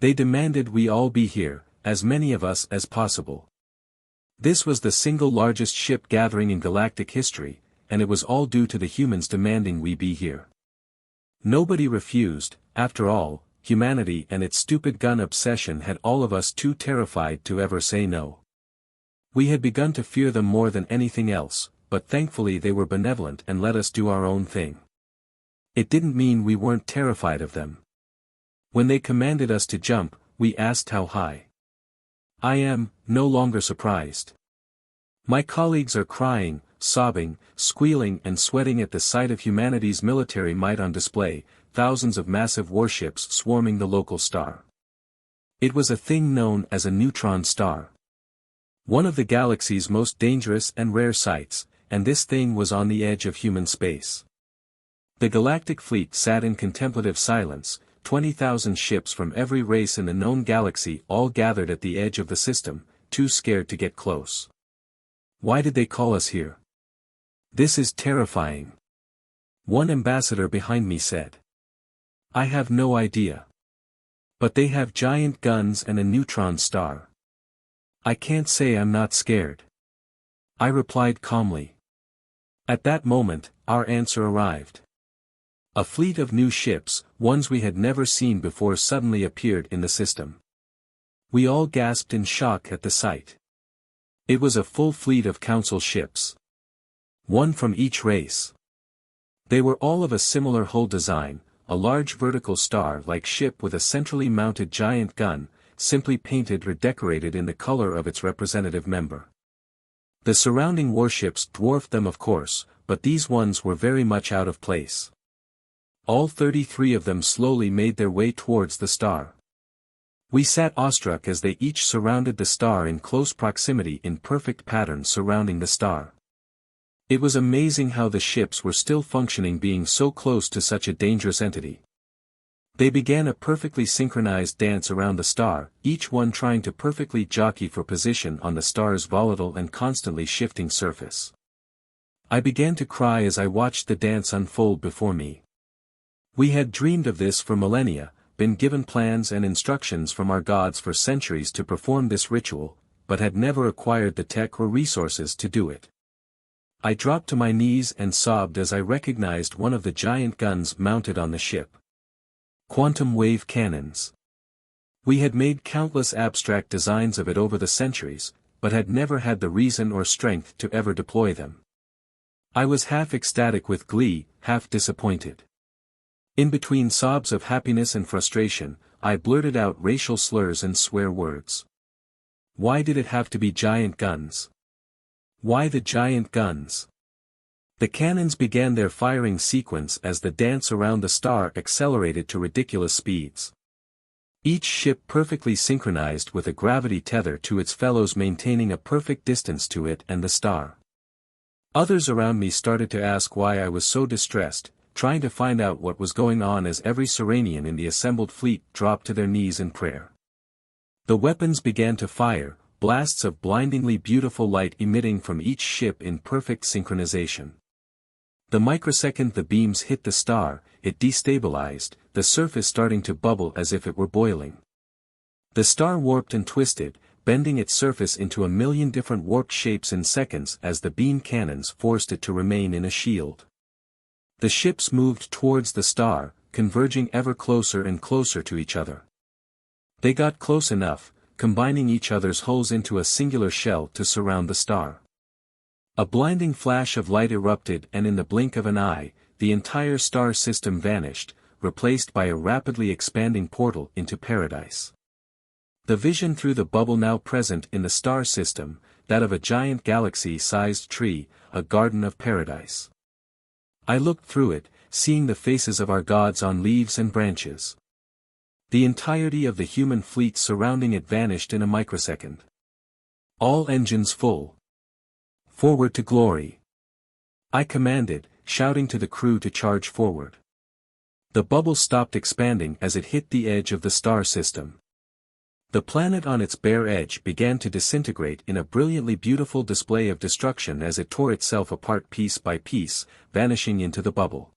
They demanded we all be here, as many of us as possible. This was the single largest ship gathering in galactic history, and it was all due to the humans demanding we be here. Nobody refused. After all, humanity and its stupid gun obsession had all of us too terrified to ever say no. We had begun to fear them more than anything else, but thankfully they were benevolent and let us do our own thing. It didn't mean we weren't terrified of them. When they commanded us to jump, we asked how high. I am no longer surprised. My colleagues are crying, sobbing, squealing and sweating at the sight of humanity's military might on display, thousands of massive warships swarming the local star. It was a thing known as a neutron star. One of the galaxy's most dangerous and rare sights, and this thing was on the edge of human space. The galactic fleet sat in contemplative silence, 20,000 ships from every race in the known galaxy all gathered at the edge of the system, too scared to get close. Why did they call us here? This is terrifying. One ambassador behind me said. I have no idea. But they have giant guns and a neutron star. I can't say I'm not scared. I replied calmly. At that moment, our answer arrived. A fleet of new ships, ones we had never seen before, suddenly appeared in the system. We all gasped in shock at the sight. It was a full fleet of council ships. One from each race. They were all of a similar hull design, a large vertical star-like ship with a centrally mounted giant gun, simply painted or decorated in the color of its representative member. The surrounding warships dwarfed them of course, but these ones were very much out of place. All 33 of them slowly made their way towards the star. We sat awestruck as they each surrounded the star in close proximity in perfect pattern surrounding the star. It was amazing how the ships were still functioning being so close to such a dangerous entity. They began a perfectly synchronized dance around the star, each one trying to perfectly jockey for position on the star's volatile and constantly shifting surface. I began to cry as I watched the dance unfold before me. We had dreamed of this for millennia, been given plans and instructions from our gods for centuries to perform this ritual, but had never acquired the tech or resources to do it. I dropped to my knees and sobbed as I recognized one of the giant guns mounted on the ship. Quantum wave cannons. We had made countless abstract designs of it over the centuries, but had never had the reason or strength to ever deploy them. I was half ecstatic with glee, half disappointed. In between sobs of happiness and frustration, I blurted out racial slurs and swear words. Why did it have to be giant guns? Why the giant guns? The cannons began their firing sequence as the dance around the star accelerated to ridiculous speeds. Each ship perfectly synchronized with a gravity tether to its fellows, maintaining a perfect distance to it and the star. Others around me started to ask why I was so distressed, trying to find out what was going on as every Serenian in the assembled fleet dropped to their knees in prayer. The weapons began to fire, blasts of blindingly beautiful light emitting from each ship in perfect synchronization. The microsecond the beams hit the star, it destabilized, the surface starting to bubble as if it were boiling. The star warped and twisted, bending its surface into a million different warped shapes in seconds as the beam cannons forced it to remain in a shield. The ships moved towards the star, converging ever closer and closer to each other. They got close enough, combining each other's hulls into a singular shell to surround the star. A blinding flash of light erupted, and in the blink of an eye, the entire star system vanished, replaced by a rapidly expanding portal into paradise. The vision through the bubble now present in the star system, that of a giant galaxy-sized tree, a garden of paradise. I looked through it, seeing the faces of our gods on leaves and branches. The entirety of the human fleet surrounding it vanished in a microsecond. All engines full. Forward to glory. I commanded, shouting to the crew to charge forward. The bubble stopped expanding as it hit the edge of the star system. The planet on its bare edge began to disintegrate in a brilliantly beautiful display of destruction as it tore itself apart piece by piece, vanishing into the bubble.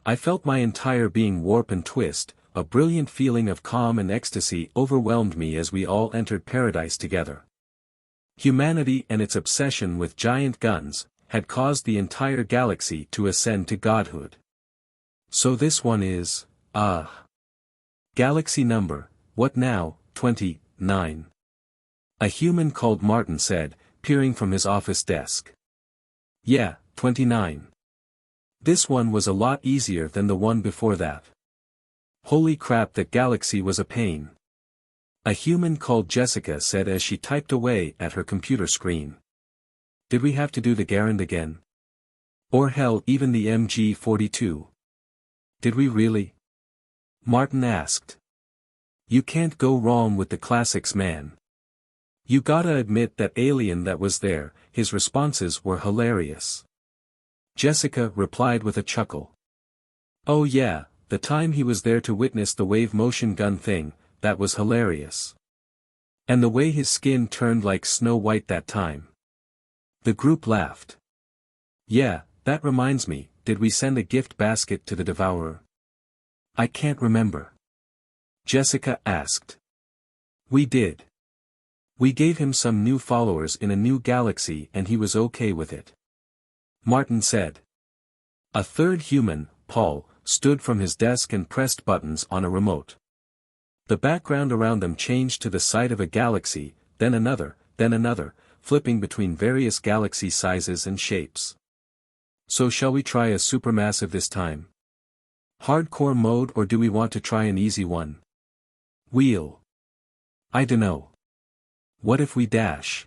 I felt my entire being warp and twist, a brilliant feeling of calm and ecstasy overwhelmed me as we all entered paradise together. Humanity and its obsession with giant guns had caused the entire galaxy to ascend to godhood. So this one is, galaxy number, what now, 29. A human called Martin said, peering from his office desk. Yeah, 29. This one was a lot easier than the one before that. Holy crap, that galaxy was a pain. A human called Jessica said as she typed away at her computer screen. Did we have to do the Garand again? Or hell, even the MG42? Did we really? Martin asked. You can't go wrong with the classics, man. You gotta admit that alien that was there, his responses were hilarious. Jessica replied with a chuckle. Oh yeah, the time he was there to witness the wave motion gun thing, that was hilarious. And the way his skin turned like Snow White that time. The group laughed. Yeah, that reminds me, did we send a gift basket to the Devourer? I can't remember. Jessica asked. We did. We gave him some new followers in a new galaxy and he was okay with it. Martin said. A third human, Paul, stood from his desk and pressed buttons on a remote. The background around them changed to the sight of a galaxy, then another, flipping between various galaxy sizes and shapes. So shall we try a supermassive this time? Hardcore mode, or do we want to try an easy one? Wheel. I dunno. What if we dash?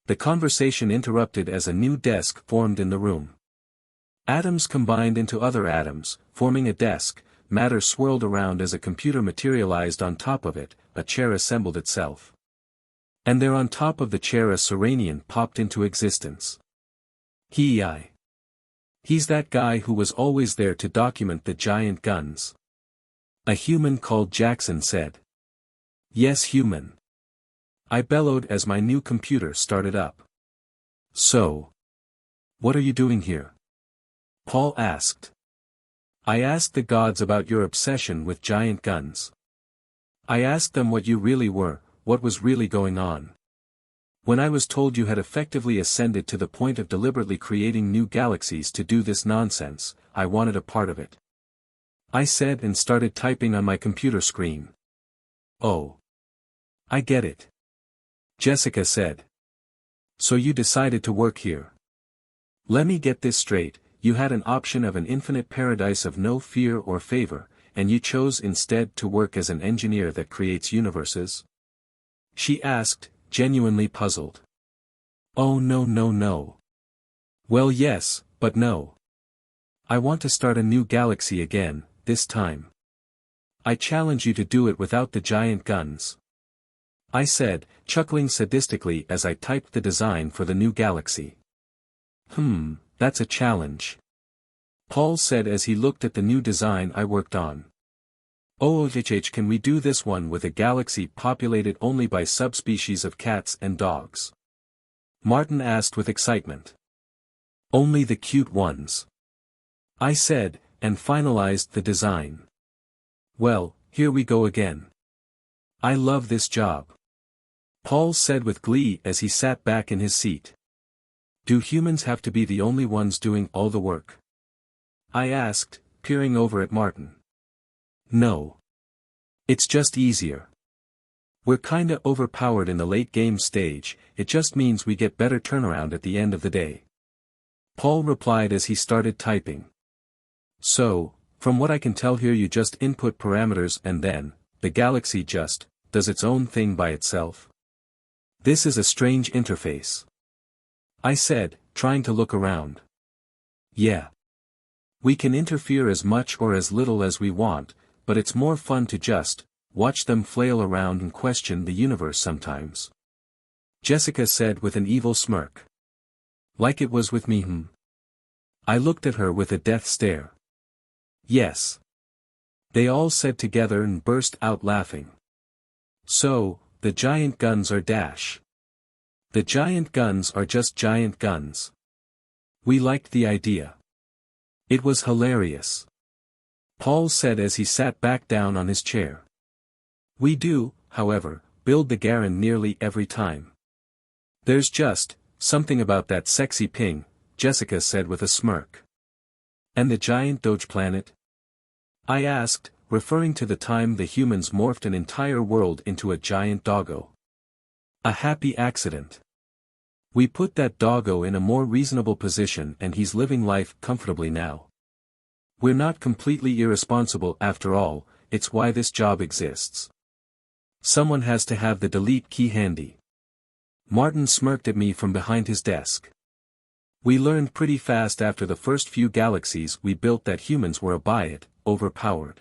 The conversation interrupted as a new desk formed in the room. Atoms combined into other atoms, forming a desk, matter swirled around as a computer materialized on top of it, a chair assembled itself. And there on top of the chair a Serenian popped into existence. He's that guy who was always there to document the giant guns. A human called Jackson said. Yes, human. I bellowed as my new computer started up. So. What are you doing here? Paul asked. I asked the gods about your obsession with giant guns. I asked them what you really were, what was really going on. When I was told you had effectively ascended to the point of deliberately creating new galaxies to do this nonsense, I wanted a part of it. I said and started typing on my computer screen. Oh. I get it. Jessica said. So you decided to work here. Let me get this straight, you had an option of an infinite paradise of no fear or favor, and you chose instead to work as an engineer that creates universes? She asked, genuinely puzzled. Oh no. Well yes, but no. I want to start a new galaxy again, this time. I challenge you to do it without the giant guns. I said, chuckling sadistically as I typed the design for the new galaxy. That's a challenge. Paul said as he looked at the new design I worked on. Oh, can we do this one with a galaxy populated only by subspecies of cats and dogs? Martin asked with excitement. Only the cute ones. I said, and finalized the design. Well, here we go again. I love this job. Paul said with glee as he sat back in his seat. Do humans have to be the only ones doing all the work? I asked, peering over at Martin. No. It's just easier. We're kinda overpowered in the late game stage, it just means we get better turnaround at the end of the day. Paul replied as he started typing. So, from what I can tell here you just input parameters and then, the galaxy just, does its own thing by itself? This is a strange interface. I said, trying to look around. Yeah. We can interfere as much or as little as we want, but it's more fun to just, watch them flail around and question the universe sometimes. Jessica said with an evil smirk. Like it was with me, I looked at her with a death stare. Yes. They all said together and burst out laughing. So, the giant guns are dash. The giant guns are just giant guns. We liked the idea. It was hilarious. Paul said as he sat back down on his chair. We do, however, build the Garen nearly every time. There's just something about that sexy ping, Jessica said with a smirk. And the giant Doge planet? I asked, referring to the time the humans morphed an entire world into a giant doggo. A happy accident. We put that doggo in a more reasonable position and he's living life comfortably now. We're not completely irresponsible after all, it's why this job exists. Someone has to have the delete key handy. Martin smirked at me from behind his desk. We learned pretty fast after the first few galaxies we built that humans were overpowered.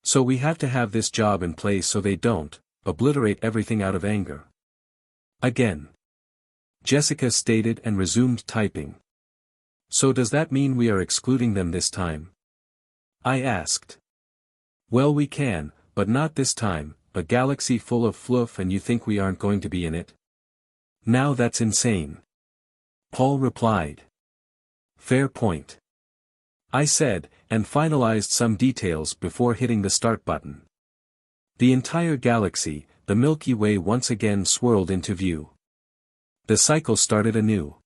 So we have to have this job in place so they don't obliterate everything out of anger. Again. Jessica stated and resumed typing. So does that mean we are excluding them this time? I asked. Well, we can, but not this time. A galaxy full of fluff and you think we aren't going to be in it? Now that's insane. Paul replied. Fair point. I said, and finalized some details before hitting the start button. The entire galaxy, the Milky Way once again swirled into view. The cycle started anew.